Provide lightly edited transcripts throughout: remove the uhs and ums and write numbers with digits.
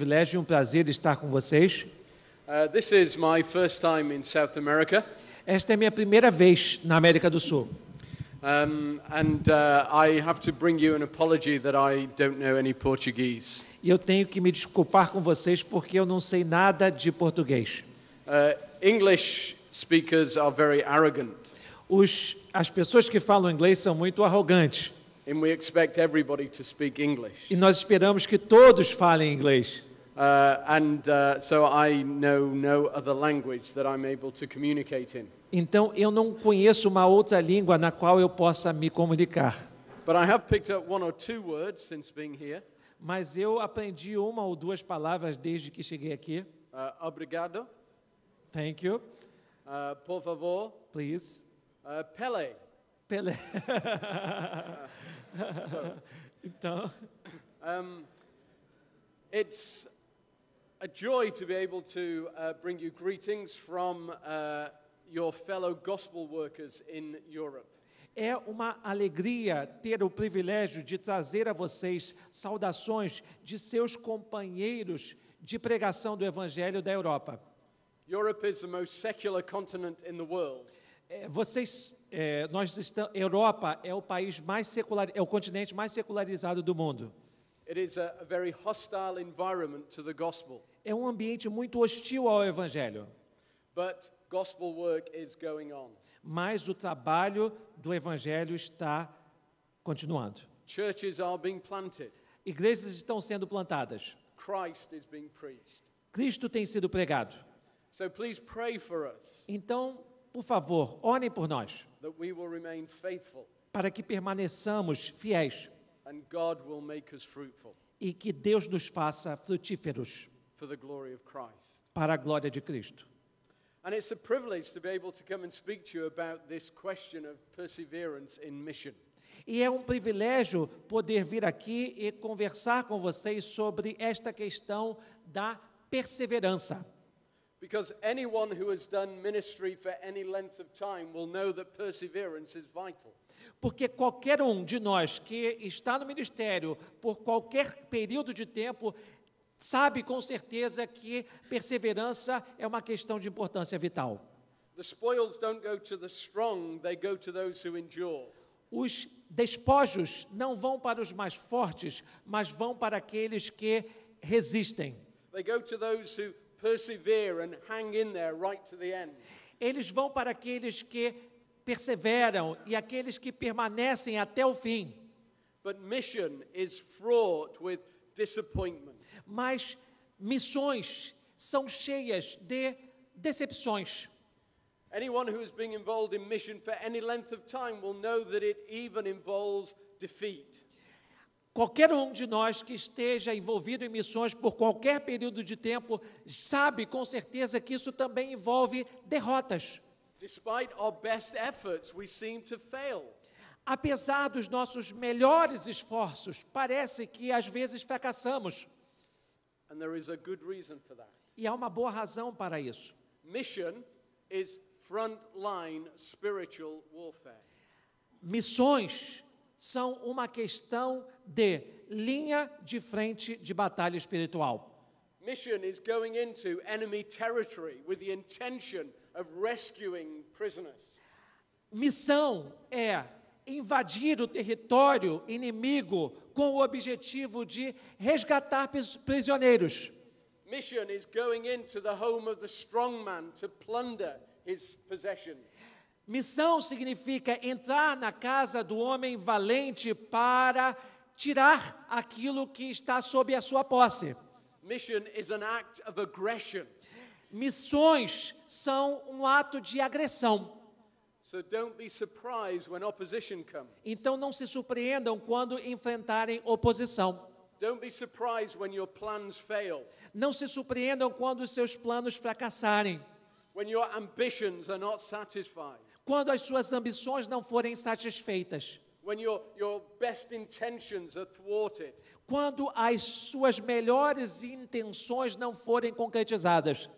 privilégio e um prazer estar com vocês. This is my first time in South America, Esta é a minha primeira vez na América do Sul. I have to bring you an apology that I don't know any Portuguese. E eu tenho que me desculpar com vocês porque eu não sei nada de português. English speakers are very arrogant, As pessoas que falam inglês são muito arrogantes. and we expect everybody to speak English. E nós esperamos que todos falem inglês. So I know no other language that I'm able to communicate in. Então, eu não conheço uma outra língua na qual eu possa me comunicar. But I have picked up one or two words since being here. Mas eu aprendi uma ou duas palavras desde que cheguei aqui. Obrigado, Thank you. por favor, Please. Pele. Pelé. Então, It's a joy to be able to bring you greetings from your fellow gospel workers in Europe. é uma alegria ter o privilégio de trazer a vocês saudações de seus companheiros de pregação do Evangelho da Europa. Europe is the most secular continent in the world. Europa é o país mais secular, é o continente mais secularizado do mundo. It is a very hostile environment to the gospel, É um ambiente muito hostil ao Evangelho. but gospel work is going on. Mas o trabalho do Evangelho está continuando. Churches are being planted. Igrejas estão sendo plantadas. Christ is being preached. Cristo tem sido pregado. So please pray for us Então, por favor, orem por nós, that we will remain faithful para que permaneçamos fiéis and God will make us fruitful e que Deus nos faça frutíferos for the glory of Christ. para a glória de Cristo. And it's a privilege to be able to come and speak to you about this question of perseverance in mission. E é um privilégio poder vir aqui e conversar com vocês sobre esta questão da perseverança. Because anyone who has done ministry for any length of time will know that perseverance is vital. Porque qualquer um de nós que está no ministério por qualquer período de tempo sabe com certeza que perseverança é uma questão de importância vital. The spoils don't go to the strong, they go to those who endure. Os despojos não vão para os mais fortes, mas vão para aqueles que resistem. They go to those who persevere and hang in there right to the end. Eles vão para aqueles que perseveram e aqueles que permanecem até o fim. But mission is fraught with disappointment. Mas missões são cheias de decepções. Anyone who has been involved in mission for any length of time will know that it even involves defeat. Qualquer um de nós que esteja envolvido em missões por qualquer período de tempo sabe com certeza que isso também envolve derrotas. Despite our best efforts, we seem to fail. Apesar dos nossos melhores esforços, parece que às vezes fracassamos. And there is a good reason for that. E há uma boa razão para isso. Mission is frontline spiritual warfare. Missões são uma questão de linha de frente de batalha espiritual. Mission is going into enemy territory with the intention of rescuing prisoners. Missão é invadir o território inimigo com o objetivo de resgatar prisioneiros. Mission is going into the home of the strong man to plunder his possessions. Missão significa entrar na casa do homem valente para tirar aquilo que está sob a sua posse. Mission is an act of aggression. Missões são um ato de agressão. So don't be surprised when opposition comes. Então não se surpreendam quando enfrentarem oposição. Don't be surprised when your plans fail. Não se surpreendam quando os seus planos fracassarem. When your ambitions are not satisfied. Quando as suas ambições não forem satisfeitas. When your best intentions are thwarted. Quando as suas melhores intenções não forem concretizadas.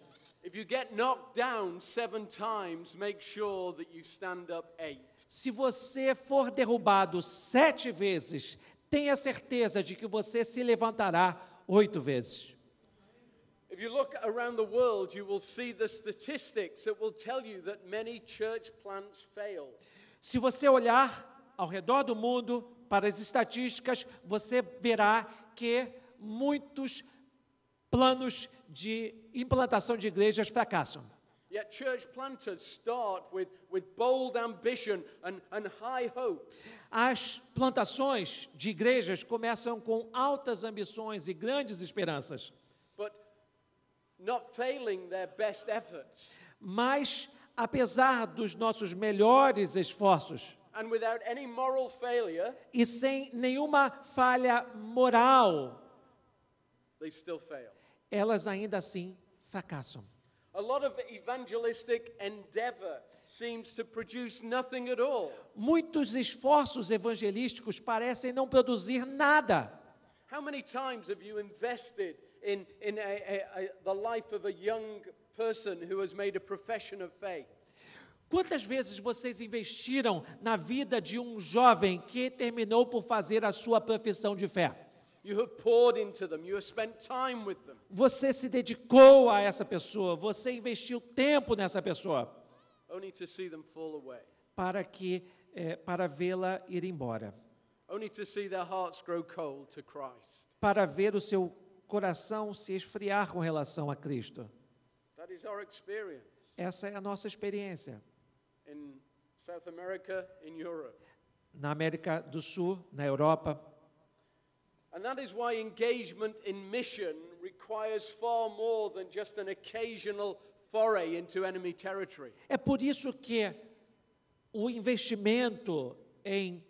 If you get knocked down 7 times, make sure that you stand up 8. Se você for derrubado 7 vezes, tenha certeza de que você se levantará 8 vezes. If you look around the world, you will see the statistics that will tell you that many church plants fail. Se você olhar ao redor do mundo para as estatísticas, você verá que muitos planos de implantação de igrejas fracassam. Yet church planters start with bold ambition and high hope. As plantações de igrejas começam com altas ambições e grandes esperanças, But not failing their best efforts. mas, apesar dos nossos melhores esforços And without any moral failure, e sem nenhuma falha moral, they still fail. elas ainda assim fracassam. A lot of evangelistic endeavor seems to produce nothing at all. Muitos esforços evangelísticos parecem não produzir nada. How many times have you invested in the life of a young person who has made a profession of faith? Quantas vezes vocês investiram na vida de um jovem que terminou por fazer a sua profissão de fé? You have poured into them, you have spent time with them, Você se dedicou a essa pessoa, você investiu tempo nessa pessoa only to see them fall away, para vê-la ir embora, only to see their hearts grow cold to Christ. para ver o seu coração se esfriar com relação a Cristo. That is our experience Essa é a nossa experiência in South America, in Europe. na América do Sul, na Europa. And that is why engagement in mission requires far more than just an occasional foray into enemy territory. É por isso que o investimento em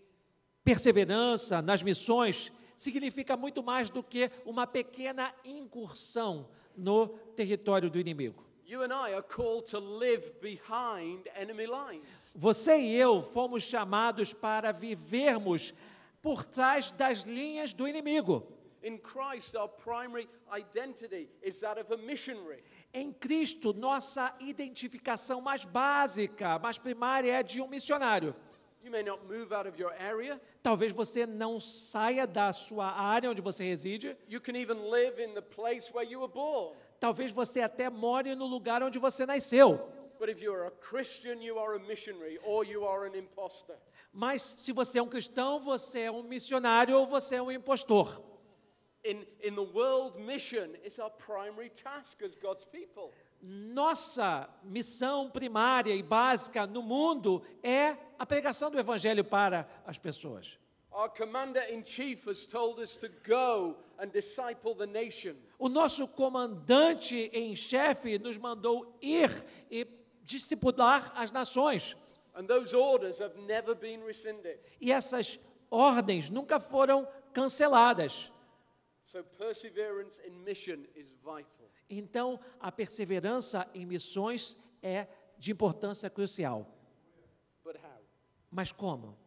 perseverança nas missões significa muito mais do que uma pequena incursão no território do inimigo. You and I are called to live behind enemy lines. Você e eu fomos chamados para vivermos por trás das linhas do inimigo. In Christ, our primary identity is that of a missionary. Em Cristo, nossa identificação mais básica, mais primária é de um missionário. You may not move out of your area. Talvez você não saia da sua área onde você reside. You can even live in the place where you were born. Talvez você até more no lugar onde você nasceu. But if you are a Christian, you are a missionary or you are an imposter. Mas se você é um cristão, você é um missionário ou você é um impostor. In the world, mission is our primary task as God's people. Nossa missão primária e básica no mundo é a pregação do evangelho para as pessoas. Our commander-in-chief has told us to go and disciple the nation. O nosso comandante em chefe nos mandou ir e discipular as nações. And those orders have never been rescinded. E essas ordens nunca foram canceladas. So perseverance in mission is vital. Então, a perseverança em missões é de importância crucial. But how? Mas como?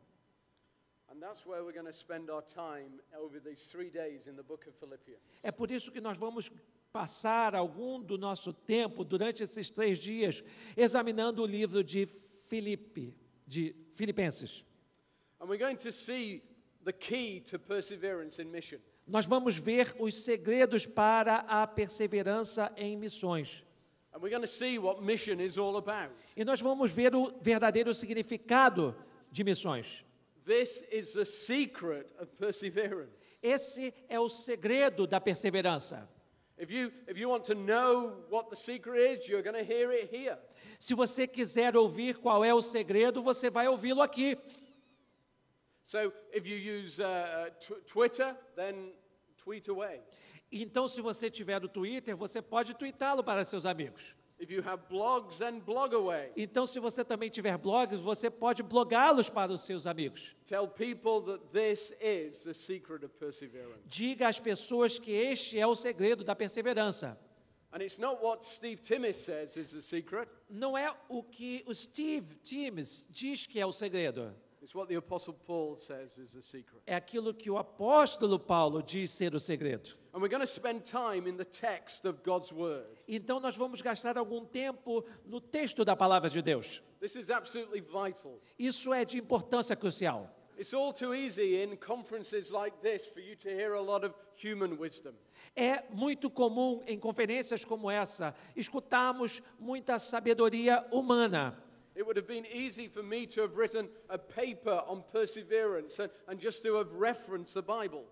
And that's where we're going to spend our time over these 3 days in the book of Philippians. É por isso que nós vamos passar algum do nosso tempo durante esses 3 dias examinando o livro de Filipenses. And we're going to see the key to perseverance in mission. Nós vamos ver os segredos para a perseverança em missões. And we're going to see what mission is all about. E nós vamos ver o verdadeiro significado de missões. This is the secret of perseverance. Esse é o segredo da perseverança. If you want to know what the secret is, you're going to hear it here. Se você quiser ouvir qual é o segredo, você vai ouvi-lo aqui. So if you use Twitter, then tweet away. Então, se você tiver o Twitter, você pode tweetá-lo para seus amigos. If you have blogs, then blog away. Então, se você também tiver blogs, você pode blogá-los para os seus amigos. Tell people that this is the secret of perseverance. Diga às pessoas que este é o segredo da perseverança. And it's not what Steve Timmis says is the secret. Não é o que o Steve Timmis diz que é o segredo. It's what the Apostle Paul says is the secret. É aquilo que o apóstolo Paulo diz ser o segredo. And we're going to spend time in the text of God's word. Então nós vamos gastar algum tempo no texto da palavra de Deus. This is absolutely vital. Isso é de importância crucial. It's all too easy in conferences like this for you to hear a lot of human wisdom. É muito comum em conferências como essa escutarmos muita sabedoria humana. It would have been easy for me to have written a paper on perseverance and just to have referenced the Bible.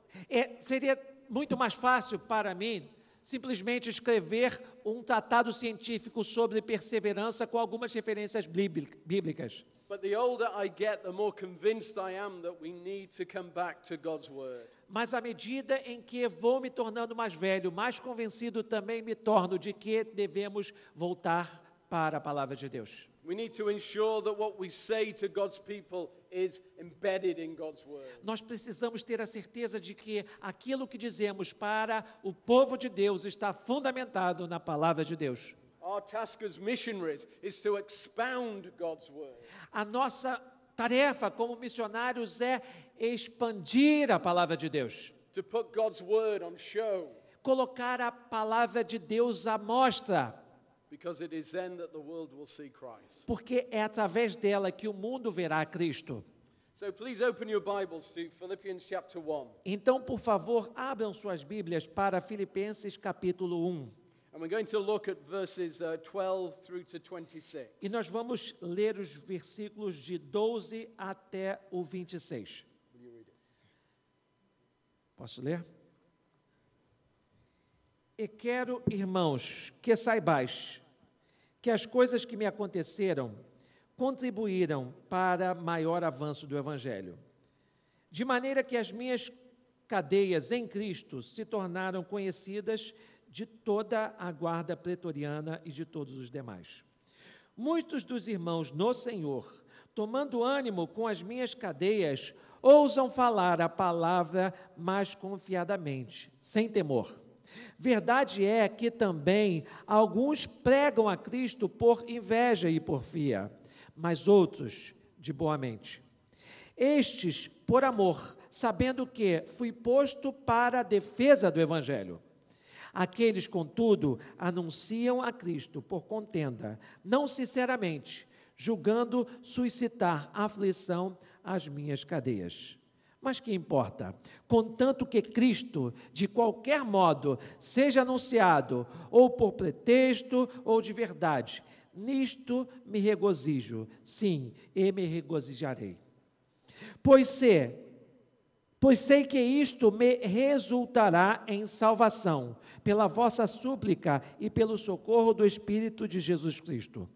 Seria muito mais fácil para mim simplesmente escrever um tratado científico sobre perseverança com algumas referências bíblicas. But the older I get, the more convinced I am that we need to come back to God's word. Mas à medida em que vou me tornando mais velho, mais convencido também me torno de que devemos voltar para a palavra de Deus. We need to ensure that what we say to God's people is embedded in God's word. Nós precisamos ter a certeza de que aquilo que dizemos para o povo de Deus está fundamentado na palavra de Deus. Our task as missionaries is to expound God's word. A nossa tarefa como missionários é expandir a palavra de Deus. To put God's word on show. Colocar a palavra de Deus à mostra. Because it is then that the world will see Christ. Porque é através dela que o mundo verá Cristo. So please open your Bibles to Philippians chapter 1. Então, por favor, abram suas Bíblias para Filipenses capítulo 1. And we're going to look at verses 12 through to 26. E nós vamos ler os versículos de 12 até o 26. Will you read it? Posso ler? E quero, irmãos, que saibais que as coisas que me aconteceram contribuíram para maior avanço do Evangelho, de maneira que as minhas cadeias em Cristo se tornaram conhecidas de toda a guarda pretoriana e de todos os demais. Muitos dos irmãos no Senhor, tomando ânimo com as minhas cadeias, ousam falar a palavra mais confiadamente, sem temor. Verdade é que também alguns pregam a Cristo por inveja e porfia, mas outros de boa mente. Estes, por amor, sabendo que fui posto para a defesa do Evangelho. Aqueles, contudo, anunciam a Cristo por contenda, não sinceramente, julgando suscitar aflição às minhas cadeias. Mas que importa? Contanto que Cristo, de qualquer modo, seja anunciado, ou por pretexto ou de verdade, nisto me regozijo, sim, e me regozijarei. Pois sei que isto me resultará em salvação, pela vossa súplica e pelo socorro do Espírito de Jesus Cristo.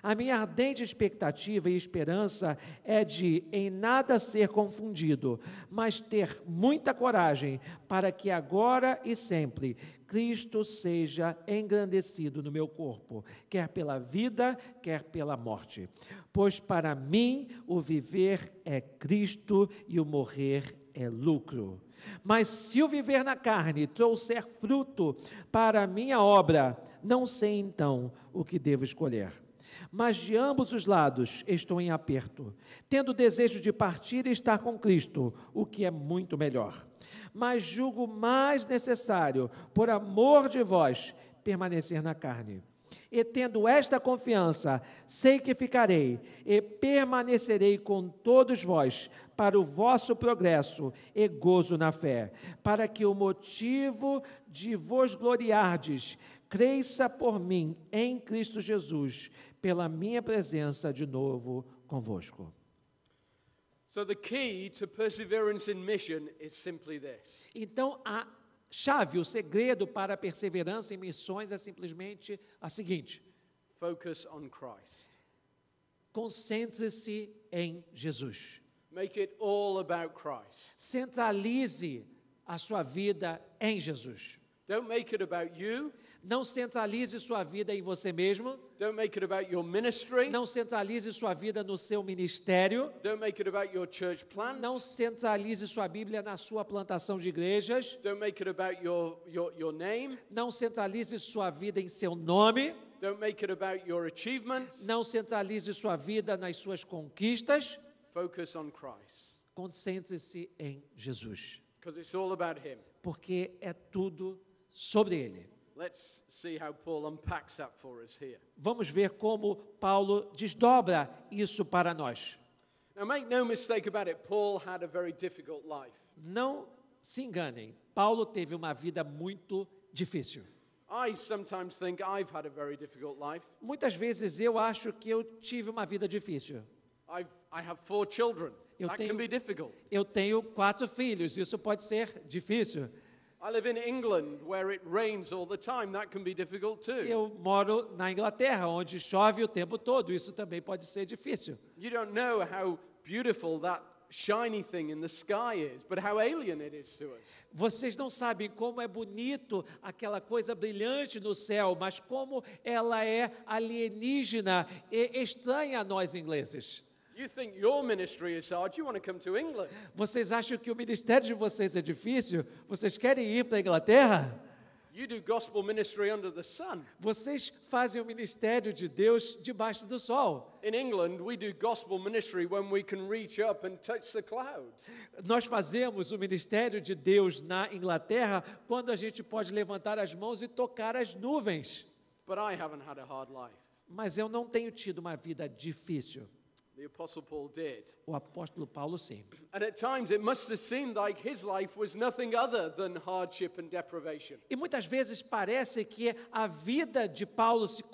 A minha ardente expectativa e esperança é de em nada ser confundido, mas ter muita coragem para que agora e sempre Cristo seja engrandecido no meu corpo, quer pela vida, quer pela morte. Pois para mim o viver é Cristo e o morrer é lucro. Mas se o viver na carne trouxer fruto para a minha obra, não sei então o que devo escolher. Mas de ambos os lados estou em aperto, tendo desejo de partir e estar com Cristo, o que é muito melhor. Mas julgo mais necessário, por amor de vós, permanecer na carne. E tendo esta confiança, sei que ficarei e permanecerei com todos vós para o vosso progresso e gozo na fé, para que o motivo de vos gloriardes cresça por mim em Cristo Jesus, pela minha presença de novo convosco. So the key to perseverance in mission is simply this. Então, a chave, o segredo para a perseverança em missões é simplesmente a seguinte: Focus on Christ. concentre-se em Jesus. Make it all about Christ. Centralize a sua vida em Jesus. Don't make it about you. Não centralize sua vida em você mesmo. Don't make it about your ministry. Não centralize sua vida no seu ministério. Don't make it about your church plant. Não centralize sua Bíblia na sua plantação de igrejas. Don't make it about your name. Não centralize sua vida em seu nome. Don't make it about your achievements. Não centralize sua vida nas suas conquistas. Focus on Christ. Concentre-se em Jesus, Because it's all about Him. porque é tudo sobre Ele. Let's see how Paul unpacks that for us here. Vamos ver como Paulo desdobra isso para nós. Now, make no mistake about it, Paul had a very difficult life. Não se enganem, Paulo teve uma vida muito difícil. I sometimes think I've had a very difficult life. Muitas vezes eu acho que eu tive uma vida difícil. I have 4 children. That tenho- can be difficult. Eu tenho 4 filhos, isso pode ser difícil. I live in England where it rains all the time. That can be difficult too. Eu moro na Inglaterra, onde chove o tempo todo, isso também pode ser difícil. You don't know how beautiful that shiny thing in the sky is, but how alien it is to us. Vocês não sabem como é bonito aquela coisa brilhante no céu, mas como ela é alienígena e estranha a nós ingleses. You think your ministry is hard, you want to come to England. Vocês acham que o ministério de vocês é difícil? Vocês querem ir para a Inglaterra? You do gospel ministry under the sun. Vocês fazem o ministério de Deus debaixo do sol. In England, we do gospel ministry when we can reach up and touch the clouds. Nós fazemos o ministério de Deus na Inglaterra quando a gente pode levantar as mãos e tocar as nuvens. But I haven't had a hard life. Mas eu não tenho tido uma vida difícil. The Apostle Paul did. O apóstolo Paulo sim. And at times it must have seemed like his life was nothing other than hardship and deprivation. E muitas vezes parece que a vida de Paulo se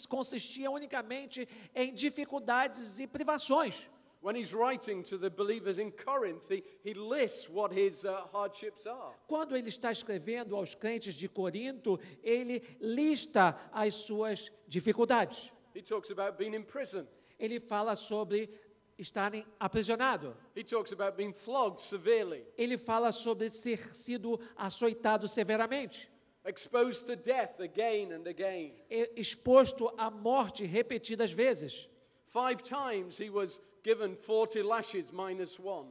consistia unicamente em dificuldades e privações. When he's writing to the believers in Corinth, he lists what his hardships are. Quando ele está escrevendo aos crentes de Corinto, ele lista as suas dificuldades. He talks about being in prison. Ele fala sobre estarem aprisionados. He talks about being flogged severely, Ele fala sobre ser sido açoitado severamente, exposed to death again and again. exposto à morte repetidas vezes. 5 times he was given 40 lashes minus 1.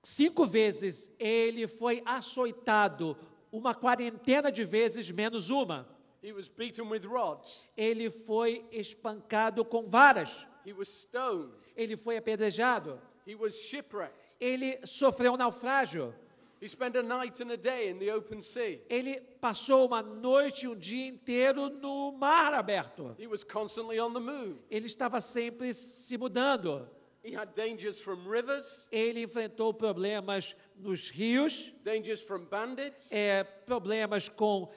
5 vezes ele foi açoitado, uma quarentena de vezes menos uma. He was beaten with rods. Ele foi espancado com varas. He was stoned. Ele foi apedrejado. He was shipwrecked. Ele sofreu um naufrágio. He spent a night and a day in the open sea. Ele passou uma noite e um dia inteiro no mar aberto. He was constantly on the move. Ele estava sempre se mudando. He had dangers from rivers, Ele enfrentou problemas nos rios, dangers from bandits, problemas com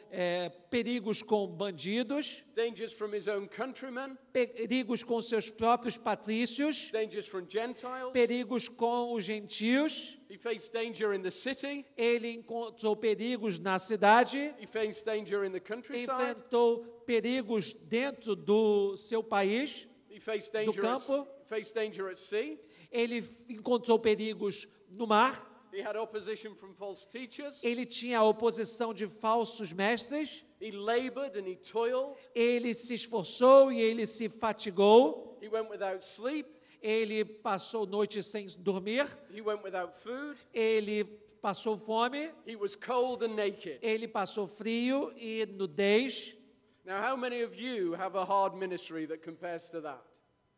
perigos com bandidos, dangers from his own countrymen, perigos com seus próprios patrícios, dangers from Gentiles. perigos com os gentios. He faced danger in the city. Ele encontrou perigos na cidade, He faced danger in the countryside. enfrentou perigos dentro do seu país, He faced do campo. danger at sea. Ele encontrou perigos no mar, He had opposition from false teachers. ele tinha a oposição de falsos mestres, He labored and he toiled. ele se esforçou e ele se fatigou, He went without sleep. ele passou noites sem dormir, He went without food. ele passou fome, He was cold and naked. ele passou frio e nudez. Now, how many of you have a hard ministry that compares to that?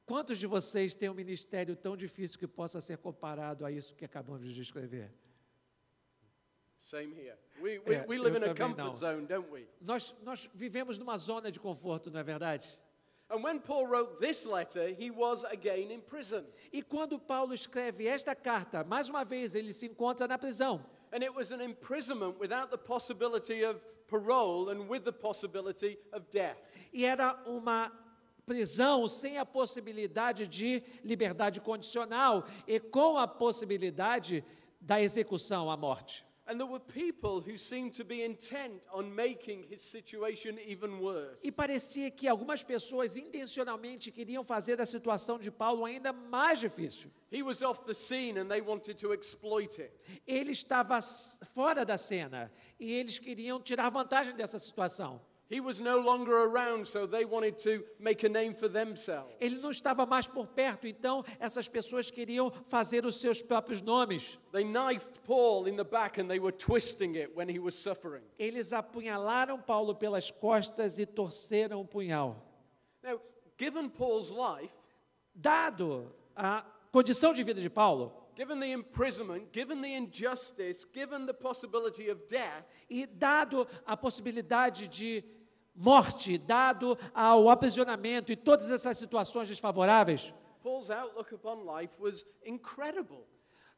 Quantos de vocês têm um ministério tão difícil que possa ser comparado a isso que acabamos de descrever? Same here. Yeah, We live eu in a também comfort não. zone, don't we? Nós vivemos numa zona de conforto, não é verdade? And when Paul wrote this letter, he was again in prison. E quando Paulo escreve esta carta, mais uma vez ele se encontra na prisão. And it was an imprisonment without the possibility of parole and with the possibility of death. E era uma prisão sem a possibilidade de liberdade condicional e com a possibilidade da execução à morte. And there were people who seemed to be intent on making his situation even worse. E parecia que algumas pessoas intencionalmente queriam fazer a situação de Paulo ainda mais difícil. He was off the scene and they wanted to exploit it. Ele estava fora da cena e eles queriam tirar vantagem dessa situação. He was no longer around, so they wanted to make a name for themselves. Ele não estava mais por perto, então essas pessoas queriam fazer os seus próprios nomes. They knifed Paul in the back and they were twisting it when he was suffering. Eles apunhalaram Paulo pelas costas e torceram o punhal. Now, given Paul's life, Dado a condição de vida de Paulo, given the imprisonment, given the injustice, given the possibility of death, e dado a possibilidade de morte, dado ao aprisionamento e todas essas situações desfavoráveis, Paul's outlook upon life was incredible.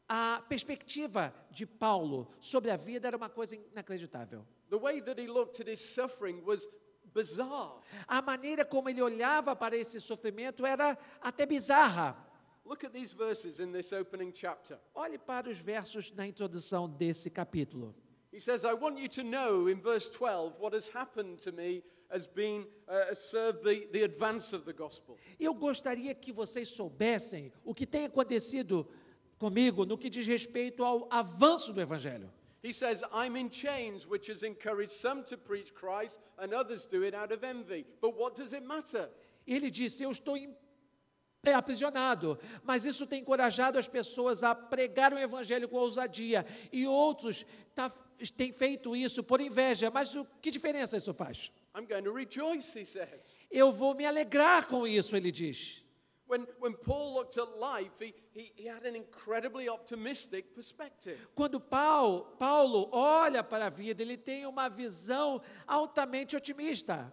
A perspectiva de Paulo sobre a vida era uma coisa inacreditável. The way that he looked at his suffering was bizarre. A maneira como ele olhava para esse sofrimento era até bizarra. Look at these verses in this opening chapter. Olhe para os versos na introdução desse capítulo. He says, I want you to know in verse 12 what has happened to me has served the advance of the gospel. Eu gostaria que vocês soubessem o que tem acontecido comigo no que diz respeito ao avanço do Evangelho. He says, I'm in chains, which has encouraged some to preach Christ and others do it out of envy. But what does it matter? Ele disse, eu estou aprisionado, mas isso tem encorajado as pessoas a pregar o Evangelho com ousadia, e outros têm feito isso por inveja, mas que diferença isso faz? I'm going to rejoice, he says. Eu vou me alegrar com isso, ele diz. When Paul looked at life, he had an incredibly optimistic perspective. Quando Paulo olha para a vida, ele tem uma visão altamente otimista.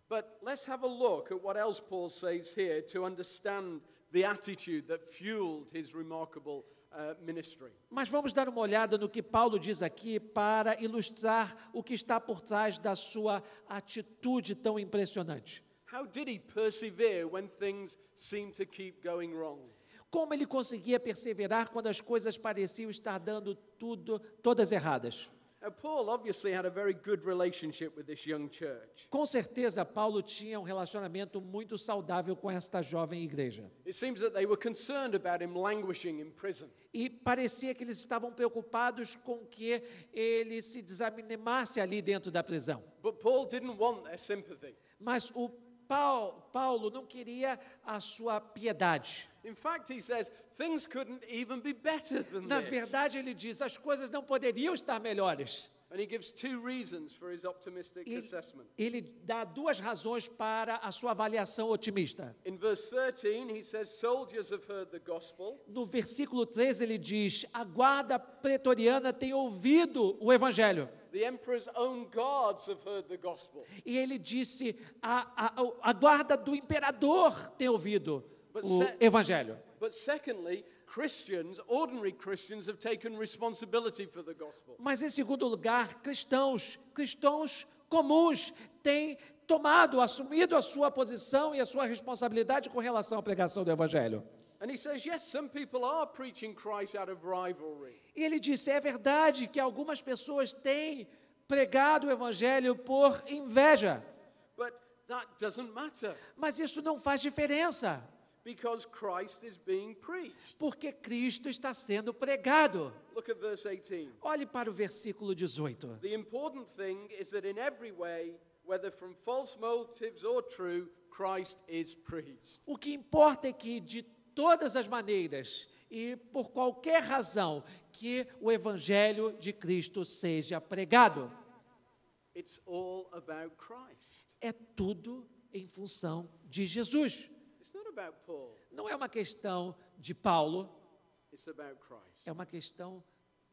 But let's have a look at what else Paul says here to understand the attitude that fueled his remarkable ministry. Mas vamos dar uma olhada no que Paulo diz aqui para ilustrar o que está por trás da sua atitude tão impressionante. How did he persevere when things seemed to keep going wrong? Como ele conseguia perseverar quando as coisas pareciam estar dando todas erradas? Now, Paul obviously had a very good relationship with this young church. Com certeza, Paulo tinha um relacionamento muito saudável com esta jovem igreja. It seems that they were concerned about him languishing in prison. E parecia que eles estavam preocupados com que ele se desanimasse ali dentro da prisão. But Paul didn't want their sympathy. Mas Paulo não queria a sua piedade. In fact, he says, things couldn't even be better than Na this. verdade, ele diz, as coisas não poderiam estar melhores. And he gives two reasons for his optimistic assessment. Ele dá duas razões para a sua avaliação otimista. In verse 13, he says, soldiers have heard the gospel. No versículo 13, ele diz, a guarda pretoriana tem ouvido o evangelho. The emperor's own guards have heard the gospel. E ele disse, a guarda do imperador tem ouvido o evangelho. But secondly, Christians, ordinary Christians, have taken responsibility for the gospel. Mas em segundo lugar, cristãos comuns têm assumido a sua posição e a sua responsabilidade com relação à pregação do evangelho. And he says, yes, some people are preaching Christ out of rivalry. E ele disse, é verdade que algumas pessoas têm pregado o evangelho por inveja, But that doesn't matter mas isso não faz diferença, because Christ is being preached. porque Cristo está sendo pregado. Look at verse 18. Olhe para o versículo 18. The important thing is that in every way, whether from false motives or true, Christ is preached. O que importa é que, de todas as maneiras e por qualquer razão, que o evangelho de Cristo seja pregado. It's all about Christ. É tudo em função de Jesus. It's not about Paul. Não é uma questão de Paulo, It's about Christ. é uma questão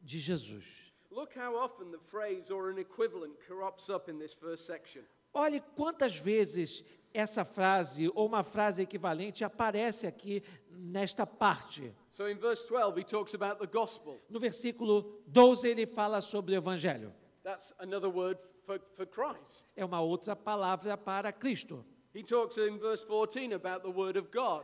de Jesus. Look how often the phrase or an equivalent crops up in this first section. Olhe quantas vezes essa frase ou uma frase equivalente aparece aqui nesta parte. So in verse 12, he talks about the gospel. No versículo 12, ele fala sobre o evangelho. That's another word for Christ. É uma outra palavra para Cristo. He talks in verse 14 about the word of God,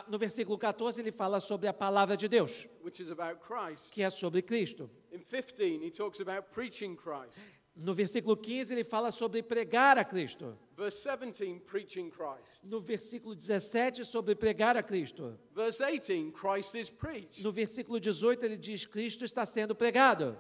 No versículo 14, ele fala sobre a palavra de Deus, which is about Christ. que é sobre Cristo. In 15, he talks about preaching Christ. No versículo 15, ele fala sobre pregar a Cristo. Verse 17, preaching Christ. No versículo 17, sobre pregar a Cristo. Verse 18, Christ is preached. No versículo 18, ele diz, Cristo está sendo pregado.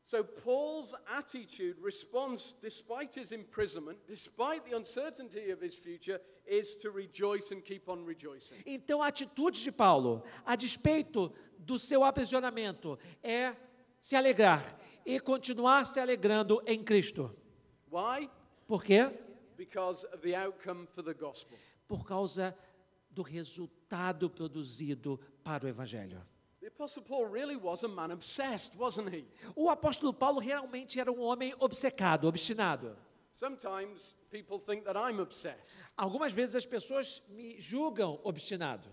So Paul's attitude, response, despite his imprisonment, despite the uncertainty of his future, is to rejoice and keep on rejoicing. Então, a atitude de Paulo, a despeito do seu aprisionamento, é se alegrar e continuar se alegrando em Cristo. Why? Por quê? Because of the outcome for the gospel. Por causa do resultado produzido para o Evangelho. The Apostle Paul really was a man obsessed, wasn't he? O apóstolo Paulo realmente era um homem obcecado, obstinado. Sometimes people think that I'm obsessed. Algumas vezes as pessoas me julgam obstinado.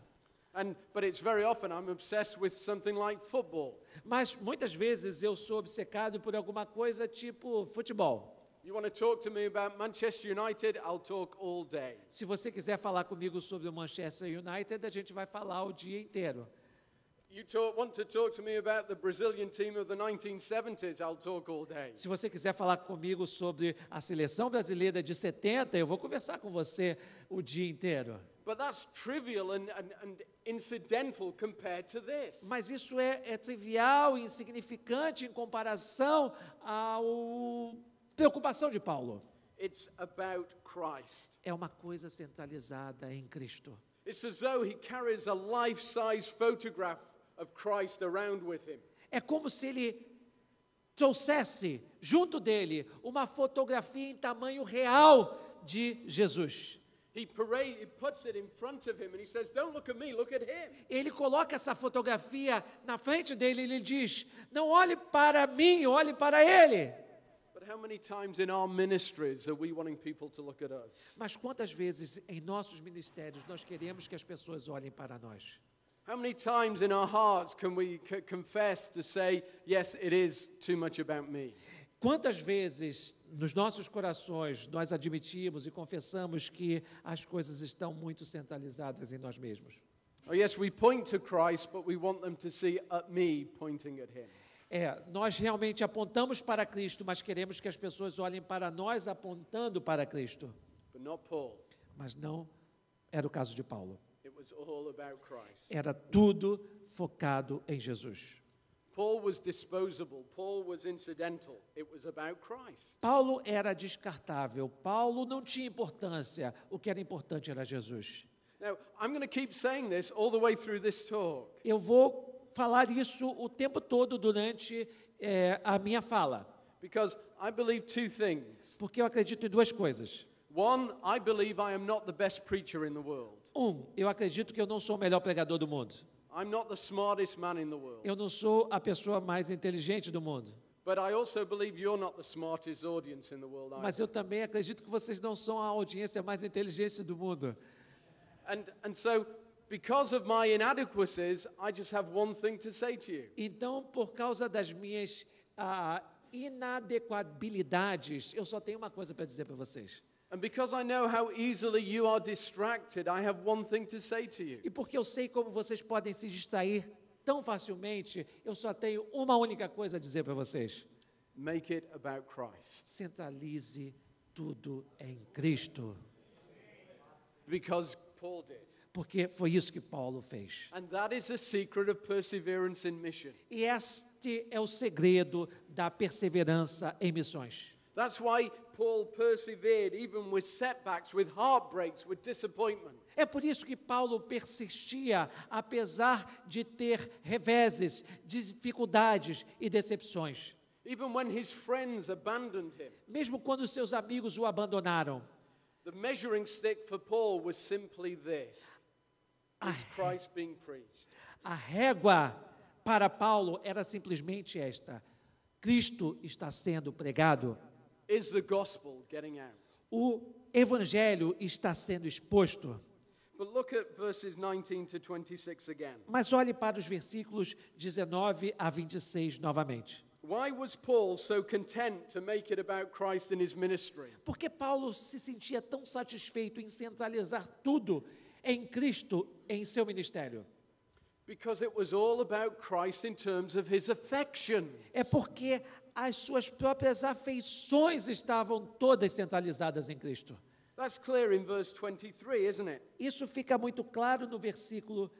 But it's very often I'm obsessed with something like football. Mas muitas vezes eu sou obcecado por alguma coisa tipo futebol. You want to talk to me about Manchester United? I'll talk all day. Se você quiser falar comigo sobre o Manchester United, a gente vai falar o dia inteiro. You want to talk to me about the Brazilian team of the 1970s? I'll talk all day. Se você quiser falar comigo sobre a seleção brasileira de 70, eu vou conversar com você o dia inteiro. But that's trivial and incidental compared to this. Mas isso é trivial e insignificante em comparação à preocupação de Paulo. It's about Christ. É uma coisa centralizada em Cristo. It's as though he carries a life-size photograph of Christ around with him. É como se ele trouxesse junto dele uma fotografia em tamanho real de Jesus. He puts it in front of him and he says, "Don't look at me, look at him." Ele coloca essa fotografia na frente dele e ele diz: não olhe para mim, olhe para ele. But how many times in our ministries are we wanting people to look at us? Mas quantas vezes em nossos ministérios nós queremos que as pessoas olhem para nós? How many times in our hearts can we confess to say, yes, it is too much about me? Quantas vezes nos nossos corações nós admitimos e confessamos que as coisas estão muito centralizadas em nós mesmos? Oh yes, we point to Christ, but we want them to see me pointing at him. Nós realmente apontamos para Cristo, mas queremos que as pessoas olhem para nós apontando para Cristo. But not Paul. Mas não era o caso de Paulo. It was all about Christ. Era tudo focado em Jesus. Paul was disposable. Paul was incidental. It was about Christ. Paulo era descartável. Paulo não tinha importância. O que era importante era Jesus. Now, I'm going to keep saying this all the way through this talk. Eu vou falar isso o tempo todo durante a minha fala. Because I believe two things. Porque eu acredito em duas coisas. One, I believe I am not the best preacher in the world. Eu acredito que eu não sou o melhor pregador do mundo. I'm not the smartest man in the world. Eu não sou a pessoa mais inteligente do mundo. But I also believe you're not the smartest audience in the world either. Mas eu também acredito que vocês não são a audiência mais inteligente do mundo. And so, because of my inadequacies, I just have one thing to say to you. Então, por causa das minhas inadequabilidades, eu só tenho uma coisa para dizer para vocês. And because I know how easily you are distracted, I have one thing to say to you. E porque eu sei como vocês podem se distrair tão facilmente, eu só tenho uma única coisa a dizer para vocês. Make it about Christ. Centralize tudo em Cristo. Because Paul did. Porque foi isso que Paulo fez. And that is the secret of perseverance in mission. E este é o segredo da perseverança em missões. That's why Paul persevered even with setbacks, with heartbreaks, with disappointment. É por isso que Paulo persistia, apesar de ter reveses, dificuldades e decepções. Even when his friends abandoned him. Mesmo quando seus amigos o abandonaram. The measuring stick for Paul was simply this. Is Christ being preached? A régua para Paulo era simplesmente esta: Cristo está sendo pregado. Is the gospel getting out? O evangelho está sendo exposto. But look at verses 19 to 26 again. Mas olhe para os versículos 19 a 26 novamente. Why was Paul so content to make it about Christ in his ministry? Por que Paulo se sentia tão satisfeito em centralizar tudo em Cristo em seu ministério? Because it was all about Christ in terms of his affection. É porque as suas próprias afeições estavam todas centralizadas em Cristo. That's clear in verse 23, isn't it? Isso fica muito claro no versículo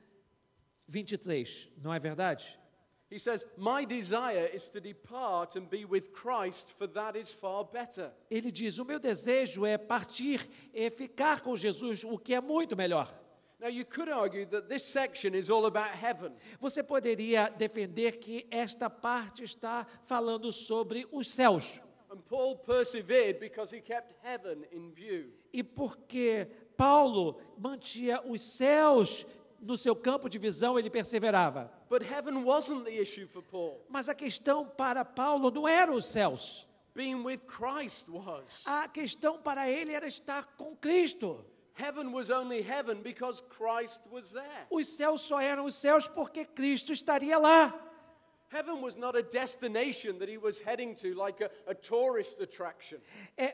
23, não é verdade? He says, "My desire is to depart and be with Christ, for that is far better." Ele diz: o meu desejo é partir e ficar com Jesus, o que é muito melhor. Now you could argue that this section is all about heaven. Você poderia defender que esta parte está falando sobre os céus. And Paul persevered because he kept heaven in view. E porque Paulo mantinha os céus no seu campo de visão, ele perseverava. But heaven wasn't the issue for Paul. Mas a questão para Paulo não eram os céus. being with Christ was. A questão para ele era estar com Cristo. Heaven was only heaven because Christ was there. Os céus só eram os céus porque Cristo estaria lá. Heaven was not a destination that he was heading to like a tourist attraction.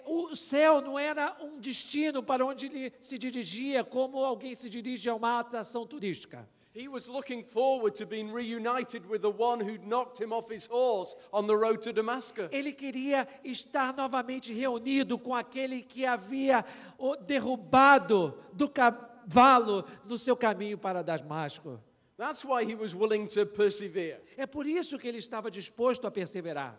O céu não era um destino para onde ele se dirigia, como alguém se dirige a uma atração turística. He was looking forward to being reunited with the one who'd knocked him off his horse on the road to Damascus. Ele queria estar novamente reunido com aquele que havia o derrubado do cavalo no seu caminho para Damasco. That's why he was willing to persevere. É por isso que ele estava disposto a perseverar.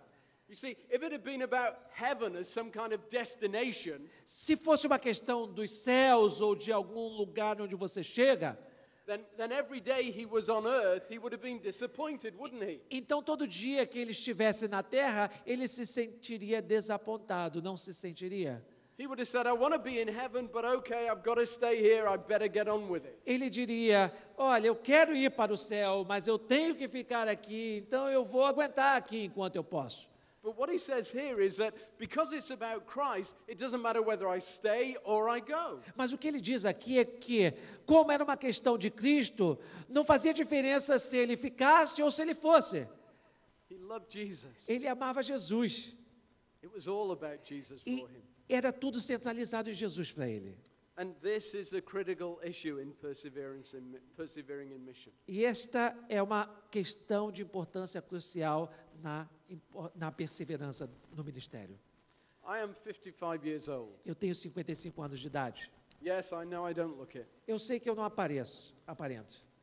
You see, if it had been about heaven as some kind of destination, Se fosse uma questão dos céus ou de algum lugar onde você chega, then every day he was on earth, he would have been disappointed, wouldn't he? então todo dia que ele estivesse na terra, ele se sentiria desapontado, não se sentiria? He would have said, I want to be in heaven, but okay, I've got to stay here, I better get on with it. Ele diria, olha, eu quero ir para o céu, mas eu tenho que ficar aqui, então eu vou aguentar aqui enquanto eu posso. But what he says here is that because it's about Christ, it doesn't matter whether I stay or I go. Mas o que ele diz aqui é que, como era uma questão de Cristo, não fazia diferença se ele ficasse ou se ele fosse. He loved Jesus. Ele amava Jesus. It was all about Jesus E for him. era tudo centralizado em Jesus para ele. And this is a critical issue in persevering in mission. E esta é uma questão de importância crucial na perseverança no ministério. I am 55 years old. Eu tenho 55 anos de idade. Yes, I know I don't look it, Eu sei que eu não aparento,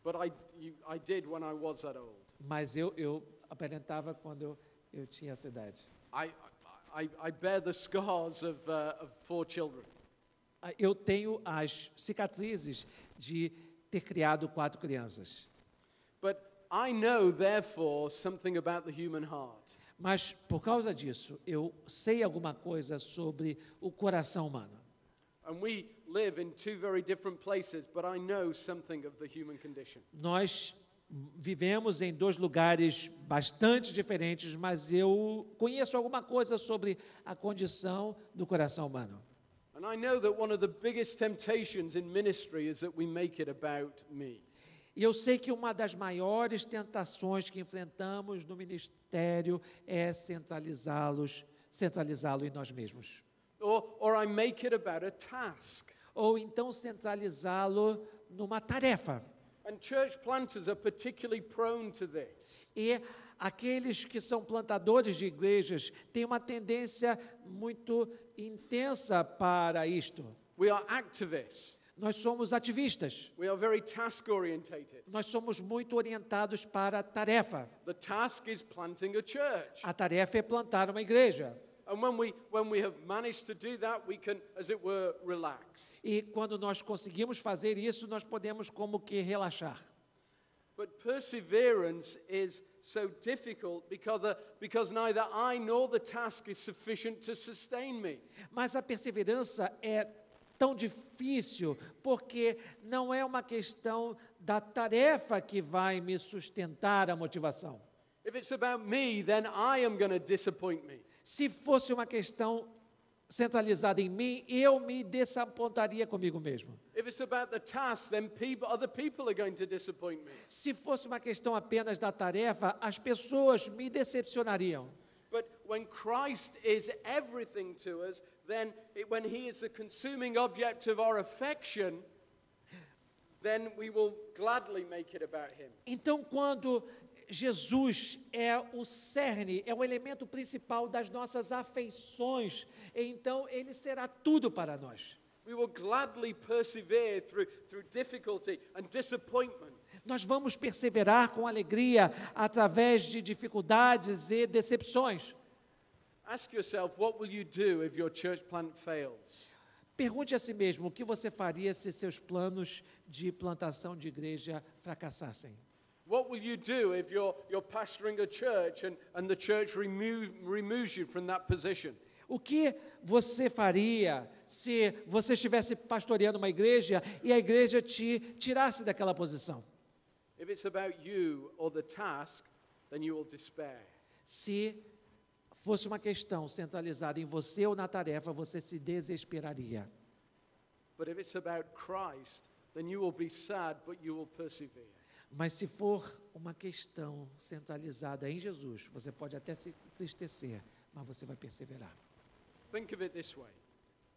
but I did when I was that old. mas eu aparentava quando eu tinha essa idade. I bear the scars of 4 children. Eu tenho as cicatrizes de ter criado 4 crianças. But I know, therefore, something about the human heart. Mas, por causa disso, eu sei alguma coisa sobre o coração humano. And we live in 2 very different places, but I know something of the human condition. Nós vivemos em 2 lugares bastante diferentes, mas eu conheço alguma coisa sobre a condição do coração humano. And I know that one of the biggest temptations in ministry is that we make it about me. E eu sei que uma das maiores tentações que enfrentamos no ministério é centralizá-lo em nós mesmos. Or I make it about a task. Ou então centralizá-lo numa tarefa. And church planters are particularly prone to this. E aqueles que são plantadores de igrejas têm uma tendência muito intensa para isto. We are activists. Nós somos ativistas. We are very task orientated. Nós somos muito orientados para a tarefa. The task is planting a church. A tarefa é plantar uma igreja. And when we have managed to do that, we can, as it were, relax. E quando nós conseguimos fazer isso, nós podemos como que relaxar. But perseverance is so difficult because neither I nor the task is sufficient to sustain me. Mas a perseverança é tão difícil porque não é uma questão da tarefa que vai me sustentar a motivação. If it's about me, then I am going to disappoint me. Se fosse uma questão centralizada em mim, eu me desapontaria comigo mesmo. If it's about the task, then other people are going to disappoint me. Se fosse uma questão apenas da tarefa, as pessoas me decepcionariam. But when Christ is everything to us, then when he is the consuming object of our affection, then we will gladly make it about him. Então, quando Jesus é o cerne, é o elemento principal das nossas afeições, então ele será tudo para nós. We will gladly persevere through difficulty and disappointment. Nós vamos perseverar com alegria através de dificuldades e decepções. Ask yourself, what will you do if your church plant fails? Pergunte a si mesmo o que você faria se seus planos de plantação de igreja fracassassem. What will you do if you're pastoring a church and the church removes you from that position? O que você faria se você estivesse pastoreando uma igreja e a igreja te tirasse daquela posição? If it's about you or the task, then you will despair. Se fosse uma questão centralizada em você ou na tarefa, você se desesperaria. But if it's about Christ, then you will be sad, but you will persevere. Mas se for uma questão centralizada em Jesus, você pode até se entristecer, mas você vai perseverar. Think of it this way.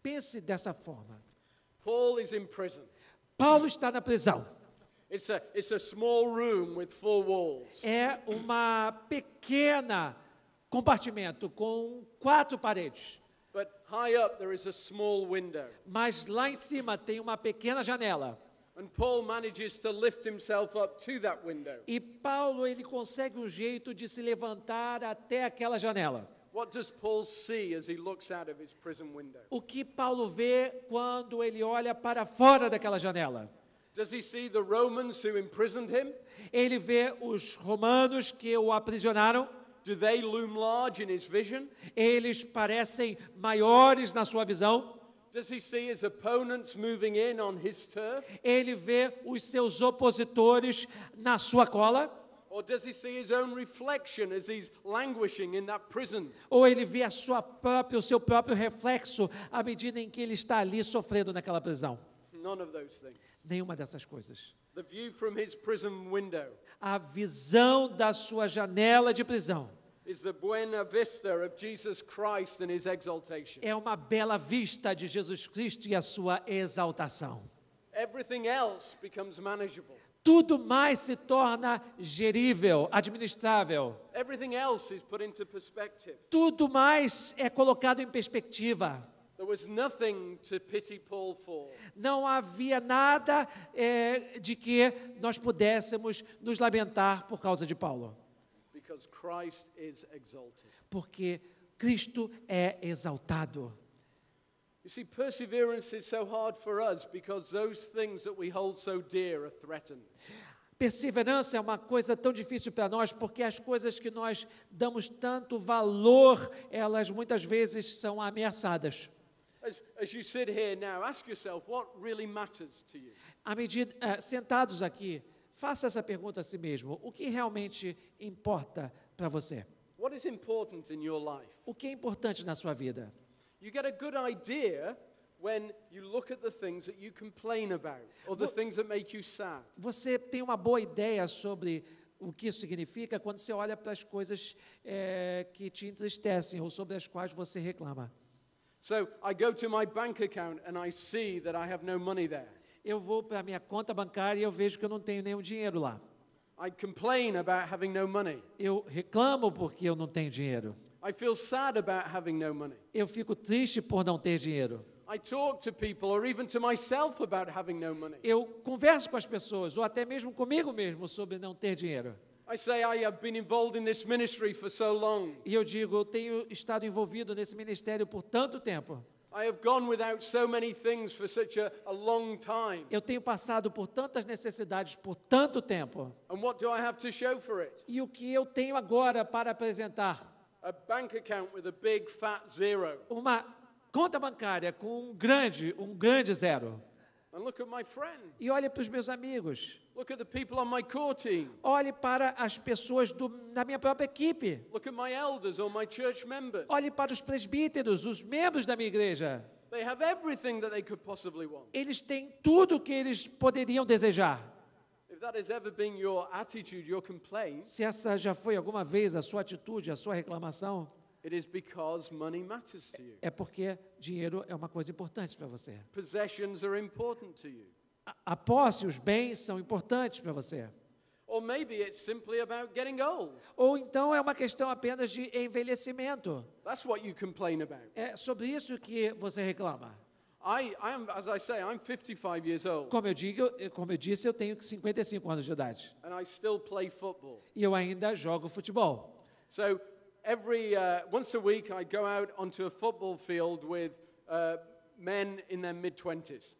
Pense dessa forma. Paul is in prison. Paulo está na prisão. It's a small room with 4 walls. É uma pequena compartimento com 4 paredes. But high up there is a small window. Mas lá em cima tem uma pequena janela. And Paul manages to lift himself up to that window. E Paulo, ele consegue um jeito de se levantar até aquela janela. What does Paul see as he looks out of his prison window? O que Paulo vê quando ele olha para fora daquela janela? Does he see the Romans who imprisoned him? Ele vê os romanos que o aprisionaram. Do they loom large in his vision? Eles parecem maiores na sua visão. Does he see his opponents moving in on his turf? Ele vê os seus opositores na sua cola. Or does he see his own reflection as he's languishing in that prison? Ou ele vê o seu próprio reflexo à medida em que ele está ali sofrendo naquela prisão? None of those things. Nenhuma dessas coisas. The view from his prison window A visão da sua janela de prisão is the buena vista of Jesus Christ and his exaltation. é uma bela vista de Jesus Cristo e a sua exaltação. Everything else becomes manageable. Tudo mais se torna gerível, administrável. Everything else is put into perspective. Tudo mais é colocado em perspectiva. There was nothing to pity Paul for. Não havia nada de que nós pudéssemos nos lamentar por causa de Paulo. Because Christ is exalted. Porque Cristo é exaltado. You see, perseverance is so hard for us because those things that we hold so dear are threatened. Perseverança é uma coisa tão difícil para nós porque as coisas que nós damos tanto valor, elas muitas vezes são ameaçadas. As you sit here now, ask yourself what really matters to you. À medida, sentados aqui, faça essa pergunta a si mesmo. O que realmente importa para você? What is important in your life? O que é importante na sua vida? You get a good idea when you look at the things that you complain about or the things that make you sad. Você tem uma boa ideia sobre o que isso significa quando você olha para as coisas que te entristecem ou sobre as quais você reclama. So I go to my bank account and I see that I have no money there. Eu vou para a minha conta bancária e eu vejo que eu não tenho nenhum dinheiro lá. I complain about having no money. Eu reclamo porque eu não tenho dinheiro. I feel sad about having no money. Eu fico triste por não ter dinheiro. I talk to people or even to myself about having no money. Eu converso com as pessoas, ou até mesmo comigo mesmo, sobre não ter dinheiro. I say I have been involved in this ministry for so long. E eu digo, eu tenho estado envolvido nesse ministério por tanto tempo. I have gone without so many things for such a long time. Eu tenho passado por tantas necessidades por tanto tempo. And what do I have to show for it? E o que eu tenho agora para apresentar? A bank account with a big fat zero. Uma conta bancária com um grande zero. And look at my friend. E olhe para os meus amigos. Look at the people on my core team. Olhe para as pessoas da minha própria equipe. Look at my elders or my church members. Olhe para os presbíteros, os membros da minha igreja. They have everything that they could possibly want. Eles têm tudo o que eles poderiam desejar. If that has ever been your attitude, your complaint, Se essa já foi alguma vez a sua atitude, a sua reclamação, it is because money matters to you. é porque dinheiro é uma coisa importante para você. Possessions are important to you. A posse, os bens são importantes para você. Or maybe it's simply about getting old. Ou então é uma questão apenas de envelhecimento. That's what you complain about. É sobre isso que você reclama. As I say, I'm 55 years old. Como eu disse, eu tenho 55 anos de idade. And I still play football. E eu ainda jogo futebol. So once a week I go out onto a football field with men in their mid-20s.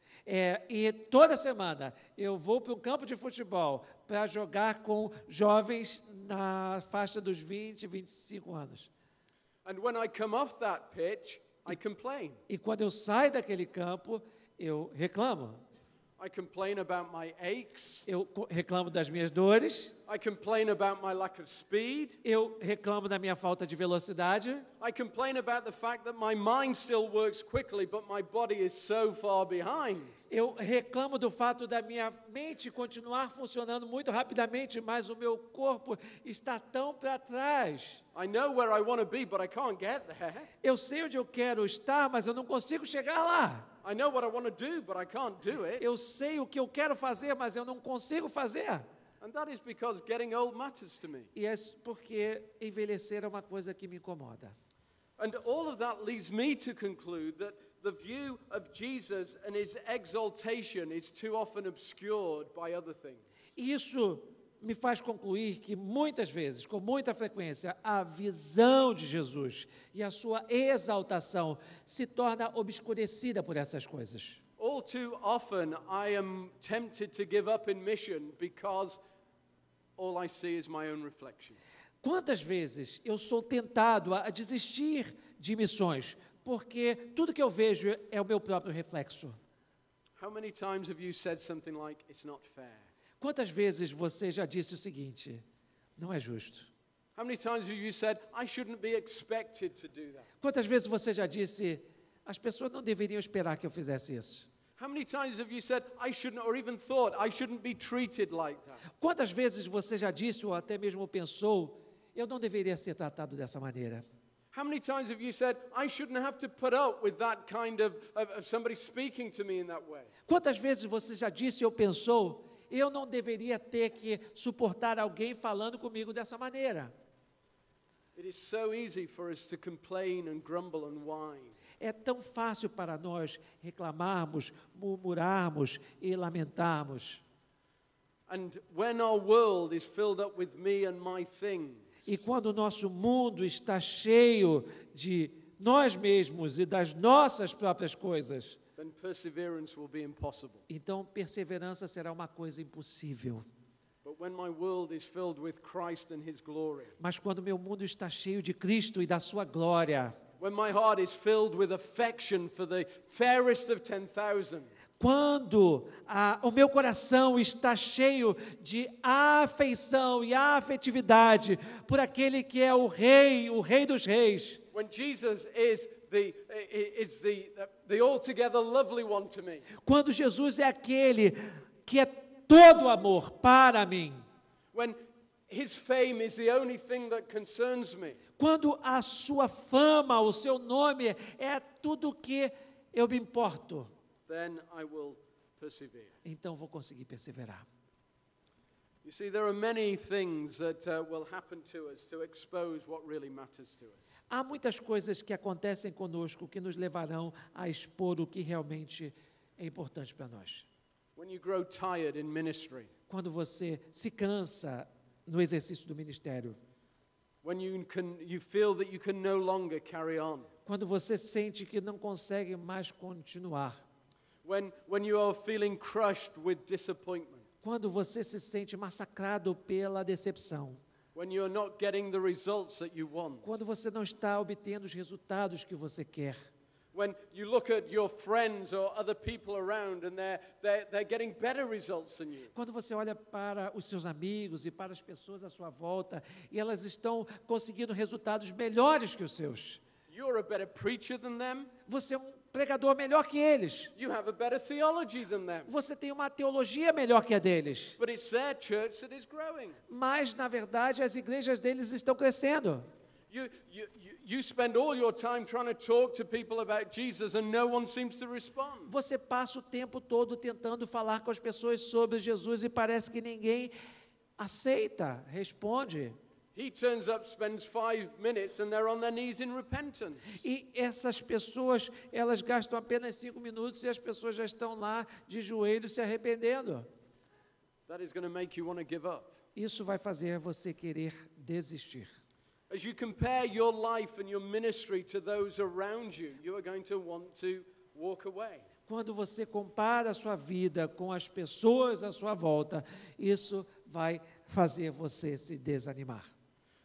E toda semana eu vou para um campo de futebol para jogar com jovens na faixa dos 20, 25 anos. And when I come off that pitch, I complain. E quando eu saio daquele campo, eu reclamo. I complain about my aches. Eu reclamo das minhas dores. I complain about my lack of speed. Eu reclamo da minha falta de velocidade. I complain about the fact that my mind still works quickly, but my body is so far behind. Eu reclamo do fato da minha mente continuar funcionando muito rapidamente, mas o meu corpo está tão para trás. I know where I want to be, but I can't get there. Eu sei onde eu quero estar, mas eu não consigo chegar lá. I know what I want to do, but I can't do it. Eu sei o que eu quero fazer, mas eu não consigo fazer. And that is because getting old matters to me. E é porque envelhecer é uma coisa que me incomoda. And all of that leads me to conclude that the view of Jesus and his exaltation is too often obscured by other things. Isso me faz concluir que muitas vezes, com muita frequência, a visão de Jesus e a sua exaltação se torna obscurecida por essas coisas. All too often I am tempted to give up in mission because all I see is my own reflection. Quantas vezes eu sou tentado a desistir de missões, porque tudo que eu vejo é o meu próprio reflexo. How many times have you said something like, it's not fair? Quantas vezes você já disse o seguinte: não é justo? How many times have you said, I shouldn't be expected to do that? Quantas vezes você já disse: as pessoas não deveriam esperar que eu fizesse isso? How many times have you said, I shouldn't, or even thought, I shouldn't be treated like that? Quantas vezes você já disse ou até mesmo pensou: eu não deveria ser tratado dessa maneira? How many times have you said, I shouldn't have to put up with that kind of somebody speaking to me in that way? Quantas vezes você já disse ou pensou: eu não deveria ter que suportar alguém falando comigo dessa maneira? It is so easy for us to complain and grumble and whine. É tão fácil para nós reclamarmos, murmurarmos e lamentarmos. And when our world is filled up with me and my things, E quando o nosso mundo está cheio de nós mesmos e das nossas próprias coisas, then perseverance will be impossible. então perseverança será uma coisa impossível. But when my world is filled with Christ and his glory, Mas quando meu mundo está cheio de Cristo e da sua glória, when my heart is filled with affection for the fairest of 10,000, quando o meu coração está cheio de afeição e afetividade por aquele que é o Rei dos Reis, when Jesus is the altogether lovely one to me, quando Jesus é aquele que é todo amor para mim, when his fame is the only thing that concerns me, quando a sua fama, o seu nome é tudo que eu me importo, then I will persevere. então vou conseguir perseverar. You see, there are many things that will happen to us to expose what really matters to us. Há muitas coisas que acontecem conosco que nos levarão a expor o que realmente é importante para nós. When you grow tired in ministry, Quando você se cansa no exercício do ministério, when you feel that you can no longer carry on, quando você sente que não consegue mais continuar, when you are feeling crushed with disappointment, quando você se sente massacrado pela decepção, when you are not getting the results that you want, quando você não está obtendo os resultados que você quer, when you look at your friends or other people around and they're getting better results than you, quando você olha para os seus amigos e para as pessoas à sua volta e elas estão conseguindo resultados melhores que os seus, you're a better preacher than them, você é um pregador melhor que eles, you have a better theology than them, você tem uma teologia melhor que a deles, but it's their church that is growing. mas na verdade as igrejas deles estão crescendo. You spend all your time trying to talk to people about Jesus and no one seems to respond. Você passa o tempo todo tentando falar com as pessoas sobre Jesus e parece que ninguém aceita, responde. He turns up, spends 5 minutes and they're on their knees in repentance. E essas pessoas, elas gastam apenas 5 minutos e as pessoas já estão lá de joelhos se arrependendo. That is going to make you want to give up. Isso vai fazer você querer desistir. As you compare your life and your ministry to those around you, you are going to want to walk away. Quando você compara a sua vida com as pessoas à sua volta, isso vai fazer você se desanimar.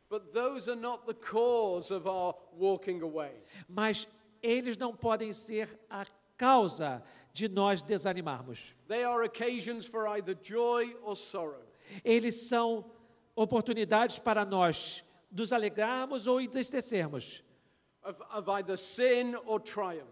But those are not the cause of our walking away. Mas eles não podem ser a causa de nós desanimarmos. They are occasions for either joy or sorrow. Eles são oportunidades para nós nos alegrarmos ou entristecermos. Of either sin or triumph.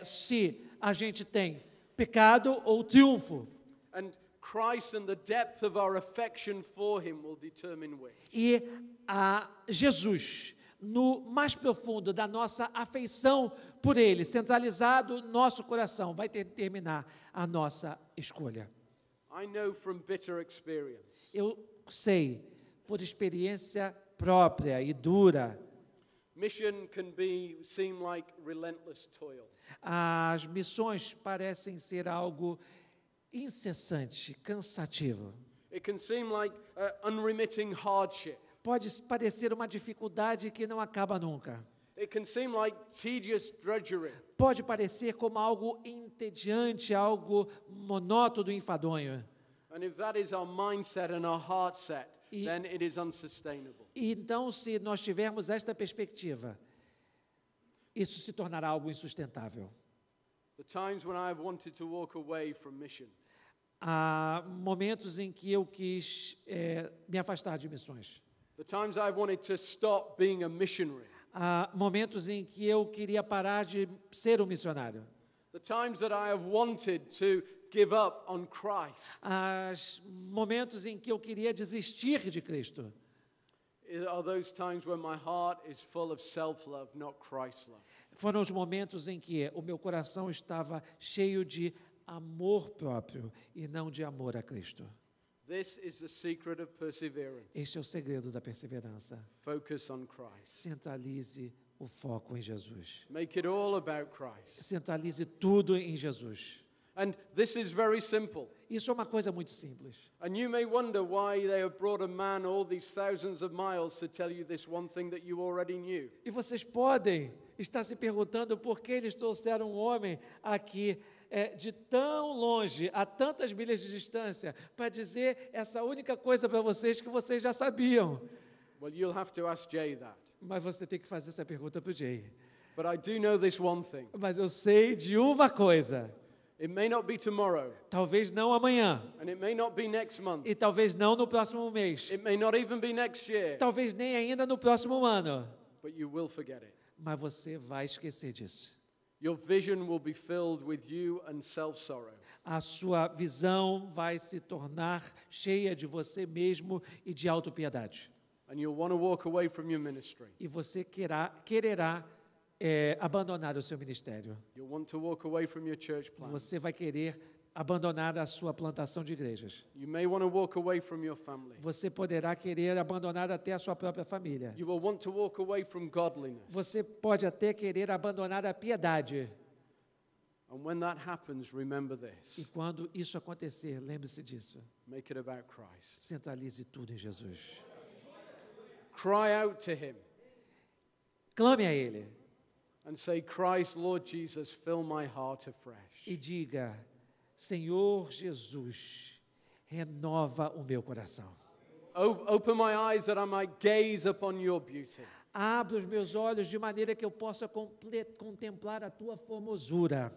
Se a gente tem pecado ou triunfo. And Christ and the depth of our affection for him will determine which. E a Jesus, no mais profundo da nossa afeição por Ele, centralizado no nosso coração, vai determinar a nossa escolha. I know from bitter experience. Eu sei, por experiência própria e dura, Mission can seem like relentless toil. as missões parecem ser algo incessante, cansativo. It can seem like unremitting hardship. Pode parecer uma dificuldade que não acaba nunca. It can seem like tedious drudgery. Pode parecer como algo entediante, algo monótono e enfadonho. And if that is our mindset and our heart set, E- then it is unsustainable. E então, se nós tivermos esta perspectiva, isso se tornará algo insustentável. The times when I have wanted to walk away from mission, Há momentos em que eu quis me afastar de missões. the times I've wanted to stop being a missionary, Há momentos em que eu queria parar de ser um missionário. the times that I have wanted to give up on Christ, Há momentos em que eu queria desistir de Cristo. are those times when my heart is full of self-love, not Christ-love. Foram os momentos em que o meu coração estava cheio de amor próprio e não de amor a Cristo. This is the secret of perseverance. Este é o segredo da perseverança. Focus on Christ. Centralize o foco em Jesus. Make it all about Christ. Centralize tudo em Jesus. And this is very simple. Isso é uma coisa muito simples. And you may wonder why they have brought a man all these thousands of miles to tell you this one thing that you already knew. E vocês podem estar se perguntando por que eles trouxeram um homem aqui de tão longe, a tantas milhas de distância, para dizer essa única coisa para vocês que vocês já sabiam. Well, you'll have to ask Jay that. Mas você tem que fazer essa pergunta para o Jay. But I do know this one thing. Mas eu sei de uma coisa. It may not be tomorrow, Talvez não amanhã. and it may not be next month. E talvez não no próximo mês. It may not even be next year, Talvez nem ainda no próximo ano. but you will forget it. Mas você vai esquecer disso. Your vision will be filled with you and self-sorrow. A sua visão vai se tornar cheia de você mesmo e de autopiedade. And you'll want to walk away from your ministry. E você quererá abandonar o seu ministério. You'll want to walk away from your church plan. Você vai querer abandonar a sua plantação de igrejas. You may want to walk away from your family. Você poderá querer abandonar até a sua própria família. You will want to walk away from godliness. Você pode até querer abandonar a piedade. And when that happens, remember this. E quando isso acontecer, lembre-se disso. Make it about Christ. Centralize tudo em Jesus. Cry out to him Clame a Ele and say, Christ, Lord Jesus, fill my heart afresh. e diga: Senhor Jesus, renova o meu coração. Open my eyes that I might gaze upon your beauty. Abra os meus olhos de maneira que eu possa contemplar a tua formosura.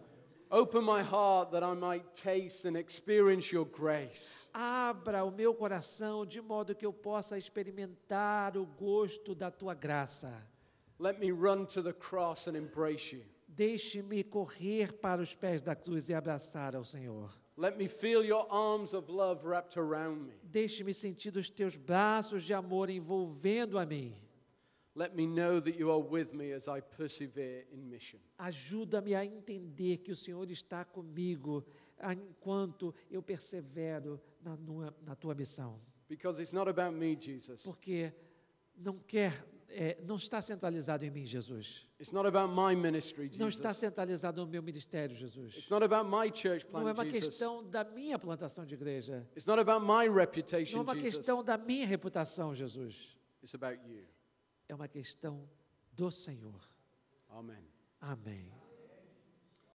Open my heart that I might taste and experience your grace. Abra o meu coração de modo que eu possa experimentar o gosto da tua graça. Let me run to the cross and embrace you. Deixe-me correr para os pés da cruz e abraçar ao Senhor. Let me feel your arms of love wrapped around me. Deixe-me sentir os teus braços de amor envolvendo a mim. Let me know that you are with me as I persevere in mission. Ajuda-me a entender que o Senhor está comigo enquanto eu persevero na tua missão. Because it's not about me, Jesus. Porque não está centralizado em mim, Jesus. It's not about my ministry, Não está Jesus. centralizado no meu ministério, Jesus. It's not about my church Não é plan, uma Jesus. questão da minha plantação de igreja. It's not about my Não é reputation, uma Jesus. questão da minha reputação, Jesus. It's about you. É uma questão do Senhor. Amen. Amém.